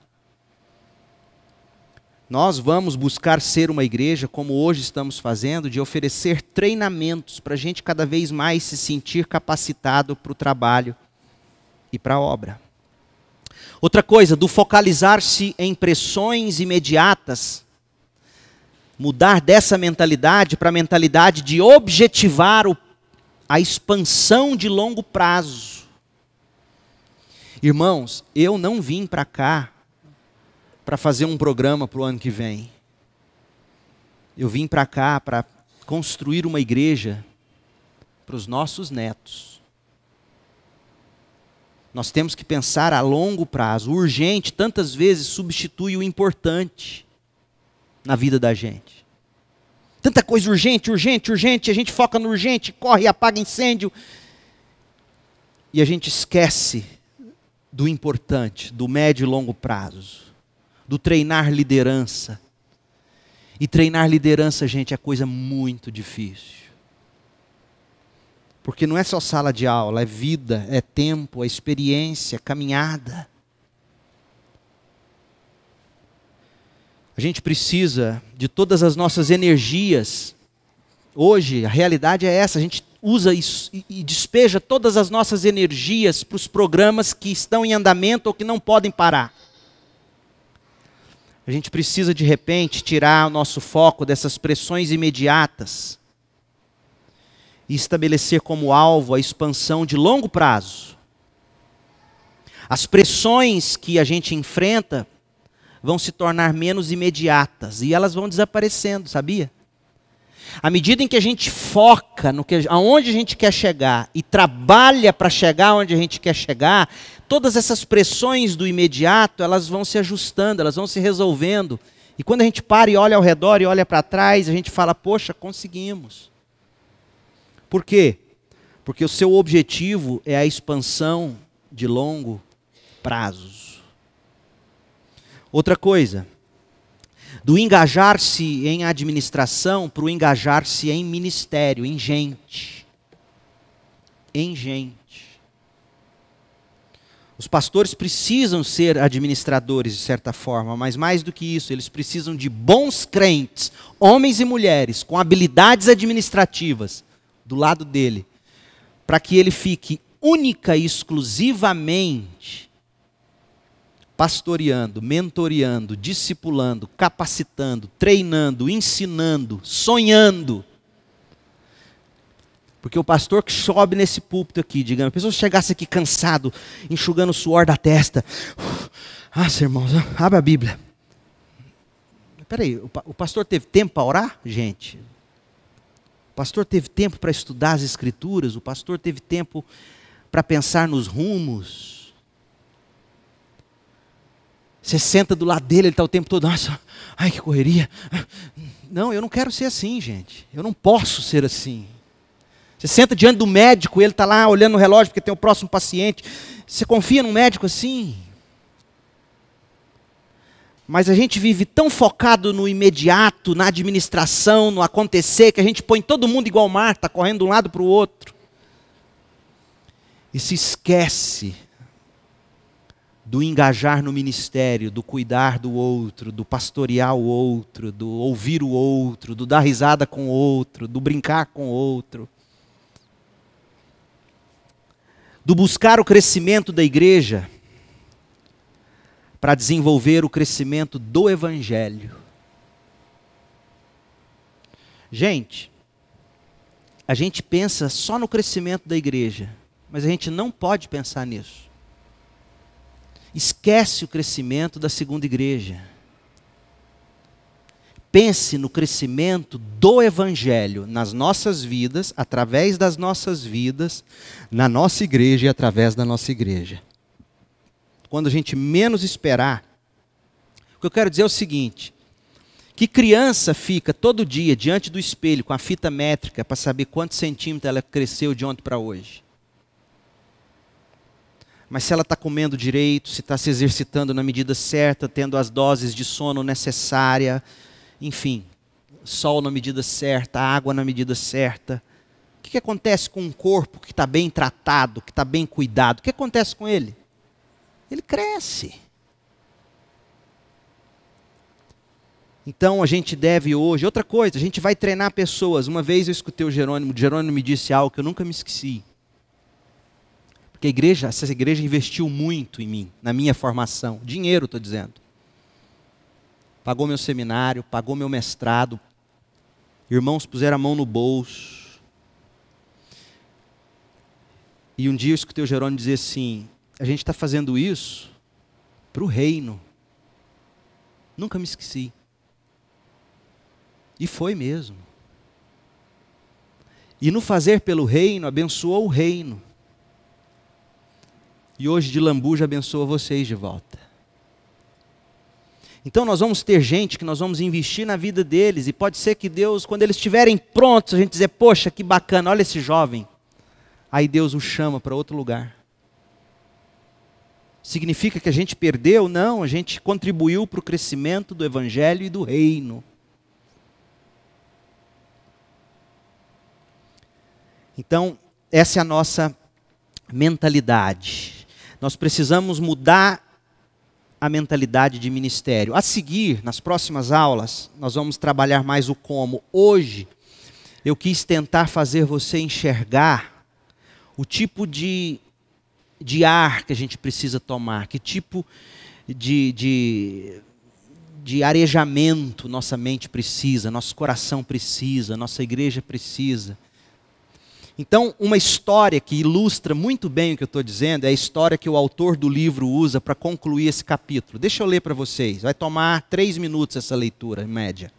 Speaker 1: Nós vamos buscar ser uma igreja, como hoje estamos fazendo, de oferecer treinamentos para a gente cada vez mais se sentir capacitado para o trabalho e para a obra. Outra coisa, do focalizar-se em pressões imediatas, mudar dessa mentalidade para a mentalidade de objetivar a expansão de longo prazo. Irmãos, eu não vim para cá para fazer um programa para o ano que vem. Eu vim para cá para construir uma igreja para os nossos netos. Nós temos que pensar a longo prazo. O urgente tantas vezes substitui o importante na vida da gente. Tanta coisa urgente, urgente, urgente, a gente foca no urgente, corre e apaga incêndio. E a gente esquece do importante, do médio e longo prazo, do treinar liderança. E treinar liderança, gente, é coisa muito difícil. Porque não é só sala de aula, é vida, é tempo, é experiência, é caminhada. A gente precisa de todas as nossas energias. Hoje, a realidade é essa, a gente usa isso e despeja todas as nossas energias para os programas que estão em andamento ou que não podem parar. A gente precisa, de repente, tirar o nosso foco dessas pressões imediatas e estabelecer como alvo a expansão de longo prazo. As pressões que a gente enfrenta vão se tornar menos imediatas e elas vão desaparecendo, sabia? À medida em que a gente foca aonde a gente quer chegar e trabalha para chegar onde a gente quer chegar, todas essas pressões do imediato, elas vão se ajustando, elas vão se resolvendo. E quando a gente para e olha ao redor e olha para trás, a gente fala, poxa, conseguimos. Por quê? Porque o seu objetivo é a expansão de longo prazo. Outra coisa, do engajar-se em administração para o engajar-se em ministério, em gente. Em gente. Os pastores precisam ser administradores de certa forma, mas mais do que isso, eles precisam de bons crentes, homens e mulheres, com habilidades administrativas do lado dele, para que ele fique única e exclusivamente pastoreando, mentoreando, discipulando, capacitando, treinando, ensinando, sonhando. Porque o pastor que sobe nesse púlpito aqui, digamos, a pessoa chegasse aqui cansado, enxugando o suor da testa. Irmãos, abre a Bíblia. peraí, o pastor teve tempo para orar, gente? O pastor teve tempo para estudar as Escrituras? O pastor teve tempo para pensar nos rumos? Você senta do lado dele, ele está o tempo todo, nossa, ai que correria. Não, eu não quero ser assim, gente. Eu não posso ser assim. Você senta diante do médico, ele está lá olhando no relógio porque tem o próximo paciente. Você confia num médico assim? Mas a gente vive tão focado no imediato, na administração, no acontecer, que a gente põe todo mundo igual Marta, correndo de um lado para o outro. E se esquece do engajar no ministério, do cuidar do outro, do pastorear o outro, do ouvir o outro, do dar risada com o outro, do brincar com o outro. Do buscar o crescimento da igreja para desenvolver o crescimento do Evangelho. Gente, a gente pensa só no crescimento da igreja, mas a gente não pode pensar nisso. Esquece o crescimento da segunda igreja. Pense no crescimento do Evangelho nas nossas vidas, através das nossas vidas, na nossa igreja e através da nossa igreja. Quando a gente menos esperar, o que eu quero dizer é o seguinte, que criança fica todo dia diante do espelho com a fita métrica para saber quantos centímetros ela cresceu de ontem para hoje. Mas se ela está comendo direito, se está se exercitando na medida certa, tendo as doses de sono necessária, enfim, sol na medida certa, água na medida certa. O que acontece com um corpo que está bem tratado, que está bem cuidado? O que acontece com ele? Ele cresce. Então a gente deve hoje, outra coisa, a gente vai treinar pessoas. Uma vez eu escutei o Jerônimo me disse algo que eu nunca me esqueci. Porque essa igreja investiu muito em mim, na minha formação. Dinheiro, estou dizendo. Pagou meu seminário, pagou meu mestrado. Irmãos puseram a mão no bolso. E um dia eu escutei o Jerônimo dizer assim, a gente está fazendo isso para o reino. Nunca me esqueci. E foi mesmo. E no fazer pelo reino, abençoou o reino. E hoje de lambuja abençoa vocês de volta. Então nós vamos ter gente que nós vamos investir na vida deles. E pode ser que Deus, quando eles estiverem prontos, a gente dizer, poxa, que bacana, olha esse jovem. Aí Deus o chama para outro lugar. Significa que a gente perdeu? Não, a gente contribuiu para o crescimento do Evangelho e do Reino. Então, essa é a nossa mentalidade. Nós precisamos mudar a mentalidade de ministério. A seguir, nas próximas aulas, nós vamos trabalhar mais o como. Hoje, eu quis tentar fazer você enxergar o tipo de ar que a gente precisa tomar, que tipo de arejamento nossa mente precisa, nosso coração precisa, nossa igreja precisa. Então, uma história que ilustra muito bem o que eu estou dizendo é a história que o autor do livro usa para concluir esse capítulo. Deixa eu ler para vocês, vai tomar 3 minutos essa leitura, em média.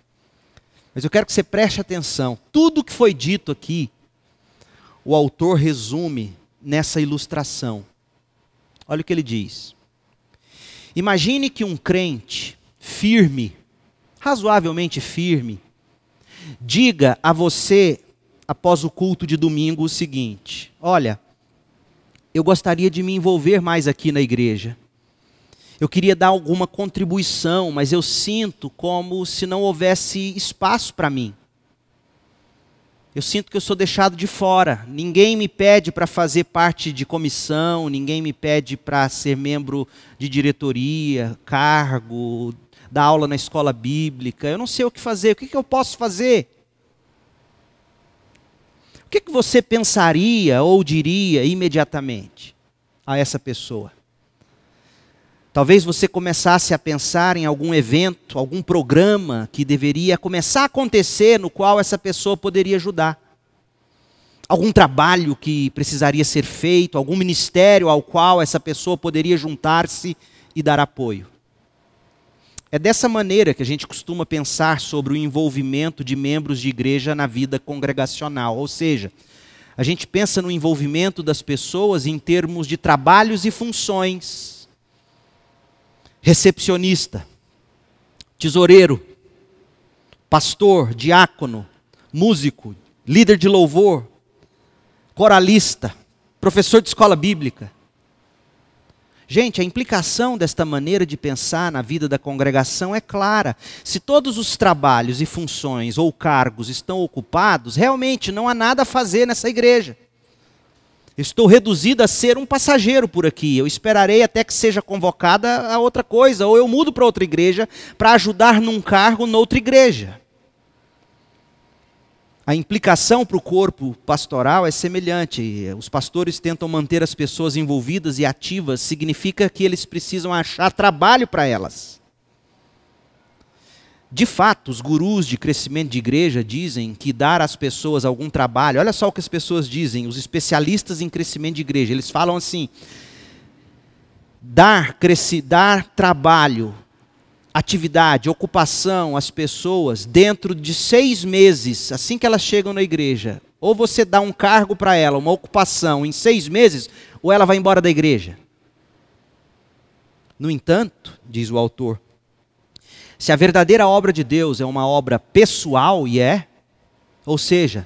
Speaker 1: Mas eu quero que você preste atenção. Tudo que foi dito aqui, o autor resume nessa ilustração. Olha o que ele diz. Imagine que um crente firme, razoavelmente firme, diga a você, após o culto de domingo, o seguinte: olha, eu gostaria de me envolver mais aqui na igreja. Eu queria dar alguma contribuição, mas eu sinto como se não houvesse espaço para mim. Eu sinto que eu sou deixado de fora. Ninguém me pede para fazer parte de comissão, ninguém me pede para ser membro de diretoria, cargo, dar aula na escola bíblica. Eu não sei o que fazer. O que eu posso fazer? O que você pensaria ou diria imediatamente a essa pessoa? Talvez você começasse a pensar em algum evento, algum programa que deveria começar a acontecer, no qual essa pessoa poderia ajudar. Algum trabalho que precisaria ser feito, algum ministério ao qual essa pessoa poderia juntar-se e dar apoio. É dessa maneira que a gente costuma pensar sobre o envolvimento de membros de igreja na vida congregacional. Ou seja, a gente pensa no envolvimento das pessoas em termos de trabalhos e funções. Recepcionista, tesoureiro, pastor, diácono, músico, líder de louvor, coralista, professor de escola bíblica. Gente, a implicação desta maneira de pensar na vida da congregação é clara. Se todos os trabalhos e funções ou cargos estão ocupados, realmente não há nada a fazer nessa igreja. Eu estou reduzido a ser um passageiro por aqui. Eu esperarei até que seja convocada a outra coisa, ou eu mudo para outra igreja para ajudar num cargo noutra igreja. A implicação para o corpo pastoral é semelhante. Os pastores tentam manter as pessoas envolvidas e ativas, significa que eles precisam achar trabalho para elas. De fato, os gurus de crescimento de igreja dizem que dar às pessoas algum trabalho, olha só o que as pessoas dizem, os especialistas em crescimento de igreja, eles falam assim: dar trabalho, atividade, ocupação às pessoas dentro de 6 meses, assim que elas chegam na igreja, ou você dá um cargo para ela, uma ocupação em 6 meses, ou ela vai embora da igreja. No entanto, diz o autor, se a verdadeira obra de Deus é uma obra pessoal, e ou seja,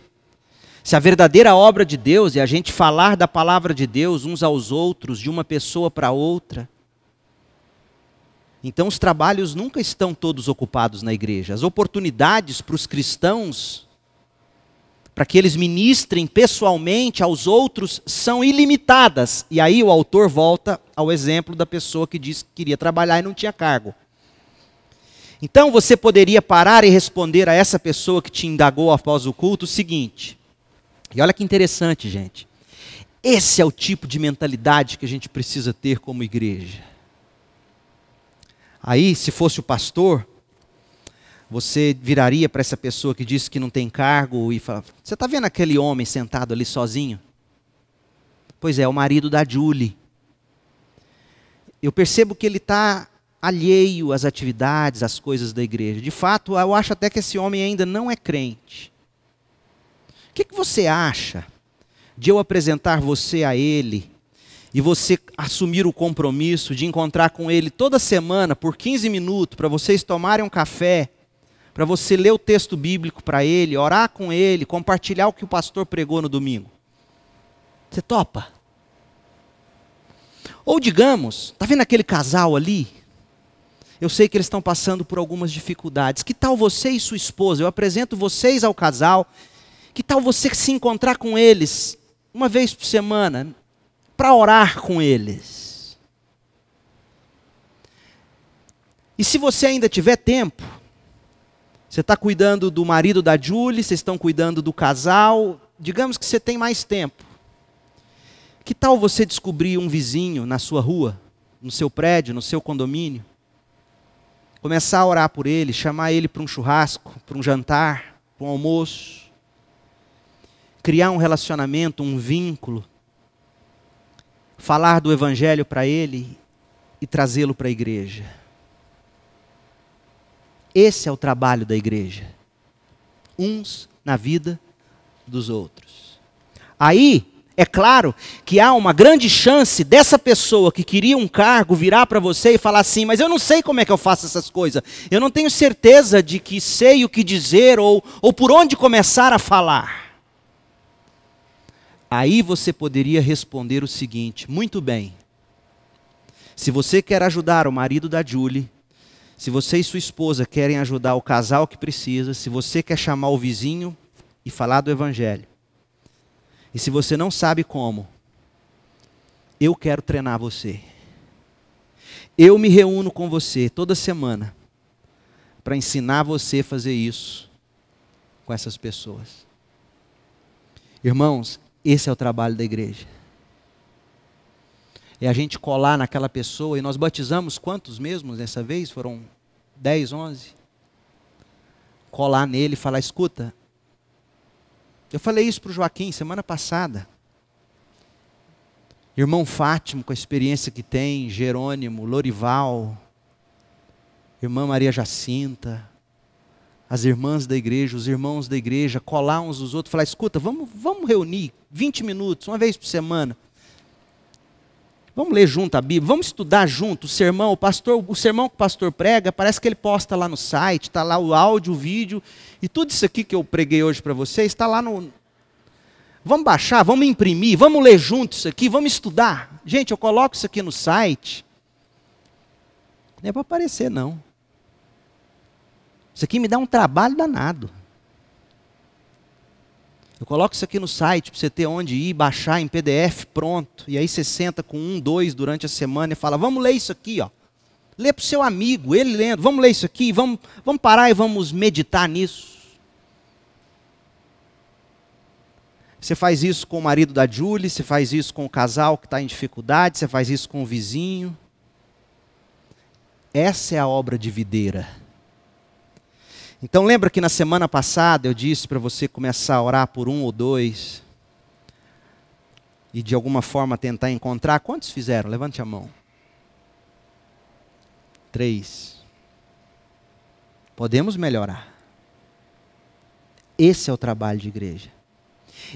Speaker 1: se a verdadeira obra de Deus é a gente falar da palavra de Deus uns aos outros, de uma pessoa para outra, então os trabalhos nunca estão todos ocupados na igreja. As oportunidades para os cristãos, para que eles ministrem pessoalmente aos outros, são ilimitadas. E aí o autor volta ao exemplo da pessoa que disse que queria trabalhar e não tinha cargo. Então você poderia parar e responder a essa pessoa que te indagou após o culto o seguinte. E olha que interessante, gente. Esse é o tipo de mentalidade que a gente precisa ter como igreja. Aí, se fosse o pastor, você viraria para essa pessoa que disse que não tem cargo e fala: você está vendo aquele homem sentado ali sozinho? Pois é o marido da Julie. Eu percebo que ele está alheio às atividades, às coisas da igreja. De fato, eu acho até que esse homem ainda não é crente. O que você acha de eu apresentar você a ele e você assumir o compromisso de encontrar com ele toda semana por 15 minutos para vocês tomarem um café, para você ler o texto bíblico para ele, orar com ele, compartilhar o que o pastor pregou no domingo? Você topa? Ou digamos, está vendo aquele casal ali? Eu sei que eles estão passando por algumas dificuldades. Que tal você e sua esposa? Eu apresento vocês ao casal. Que tal você se encontrar com eles uma vez por semana para orar com eles? E se você ainda tiver tempo, você está cuidando do marido da Julie, vocês estão cuidando do casal, digamos que você tem mais tempo. Que tal você descobrir um vizinho na sua rua, no seu prédio, no seu condomínio? Começar a orar por ele, chamar ele para um churrasco, para um jantar, para um almoço. Criar um relacionamento, um vínculo. Falar do evangelho para ele e trazê-lo para a igreja. Esse é o trabalho da igreja. Uns na vida dos outros. Aí, é claro que há uma grande chance dessa pessoa que queria um cargo virar para você e falar assim: mas eu não sei como é que eu faço essas coisas. Eu não tenho certeza de que sei o que dizer ou por onde começar a falar. Aí você poderia responder o seguinte: muito bem. Se você quer ajudar o marido da Julie, se você e sua esposa querem ajudar o casal que precisa, se você quer chamar o vizinho e falar do evangelho, e se você não sabe como, eu quero treinar você. Eu me reúno com você toda semana para ensinar você a fazer isso com essas pessoas. Irmãos, esse é o trabalho da igreja. É a gente colar naquela pessoa, e nós batizamos quantos mesmos dessa vez? Foram 10, 11? Colar nele e falar: escuta, eu falei isso para o Joaquim semana passada. Irmão Fátimo, com a experiência que tem, Jerônimo, Lorival, Irmã Maria Jacinta, as irmãs da igreja, os irmãos da igreja, colar uns dos outros, falar, escuta, vamos reunir 20 minutos, uma vez por semana. Vamos ler junto a Bíblia, vamos estudar junto o sermão, o sermão que o pastor prega, parece que ele posta lá no site, está lá o áudio, o vídeo, e tudo isso aqui que eu preguei hoje para vocês, está lá no... Vamos baixar, vamos imprimir, vamos ler junto isso aqui, vamos estudar. Gente, eu coloco isso aqui no site, não é para aparecer não. Isso aqui me dá um trabalho danado. Eu coloco isso aqui no site para você ter onde ir, baixar em PDF, pronto. E aí você senta com 1, 2 durante a semana e fala, vamos ler isso aqui, ó. Lê para o seu amigo, ele lendo, vamos ler isso aqui, vamos parar e vamos meditar nisso. Você faz isso com o marido da Julie, você faz isso com o casal que está em dificuldade, você faz isso com o vizinho. Essa é a obra de videira. Então lembra que na semana passada eu disse para você começar a orar por 1 ou 2 e de alguma forma tentar encontrar. Quantos fizeram? Levante a mão. 3. Podemos melhorar. Esse é o trabalho de igreja.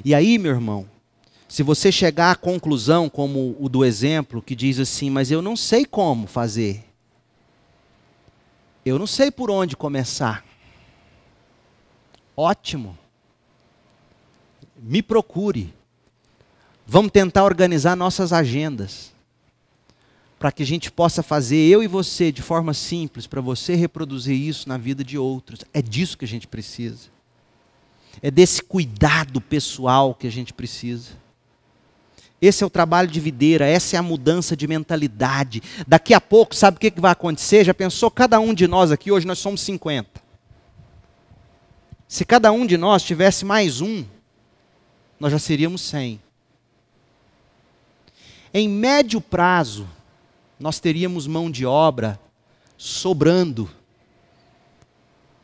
Speaker 1: E aí, meu irmão, se você chegar à conclusão como o do exemplo que diz assim, mas eu não sei como fazer. Eu não sei por onde começar. Ótimo. Me procure. Vamos tentar organizar nossas agendas. Para que a gente possa fazer, eu e você, de forma simples, para você reproduzir isso na vida de outros. É disso que a gente precisa. É desse cuidado pessoal que a gente precisa. Esse é o trabalho de videira, essa é a mudança de mentalidade. Daqui a pouco, sabe o que vai acontecer? Já pensou, cada um de nós aqui, hoje nós somos 50. Se cada um de nós tivesse mais um, nós já seríamos 100. Em médio prazo, nós teríamos mão de obra sobrando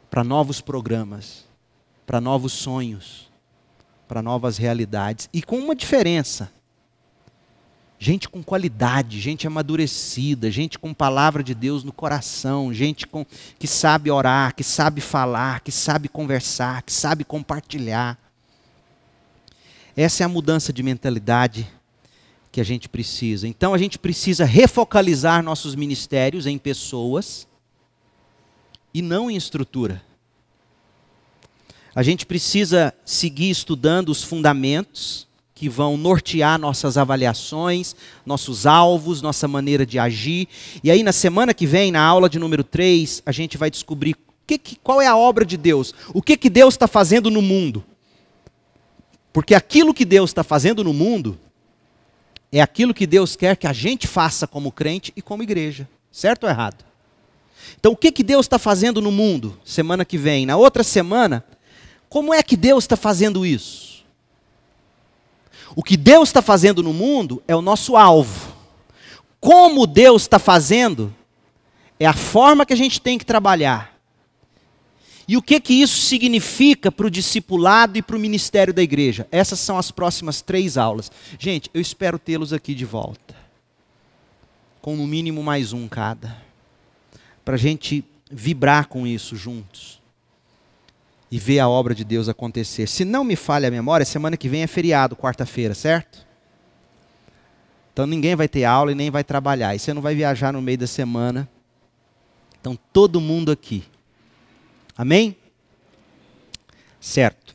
Speaker 1: para novos programas, para novos sonhos, para novas realidades. E com uma diferença. Gente com qualidade, gente amadurecida, gente com palavra de Deus no coração, gente que sabe orar, que sabe falar, que sabe conversar, que sabe compartilhar. Essa é a mudança de mentalidade que a gente precisa. Então a gente precisa refocalizar nossos ministérios em pessoas e não em estrutura. A gente precisa seguir estudando os fundamentos que vão nortear nossas avaliações, nossos alvos, nossa maneira de agir. E aí na semana que vem, na aula de número 3, a gente vai descobrir qual é a obra de Deus. O que Deus está fazendo no mundo. Porque aquilo que Deus está fazendo no mundo é aquilo que Deus quer que a gente faça como crente e como igreja. Certo ou errado? Então o que Deus está fazendo no mundo? Semana que vem. Na outra semana, como é que Deus está fazendo isso? O que Deus está fazendo no mundo é o nosso alvo. Como Deus está fazendo é a forma que a gente tem que trabalhar. E o que isso significa para o discipulado e para o ministério da igreja? Essas são as próximas 3 aulas. Gente, eu espero tê-los aqui de volta. Com no mínimo mais um cada. Para a gente vibrar com isso juntos. E ver a obra de Deus acontecer. Se não me falha a memória, semana que vem é feriado, quarta-feira, certo? Então ninguém vai ter aula e nem vai trabalhar. E você não vai viajar no meio da semana. Então todo mundo aqui. Amém? Certo.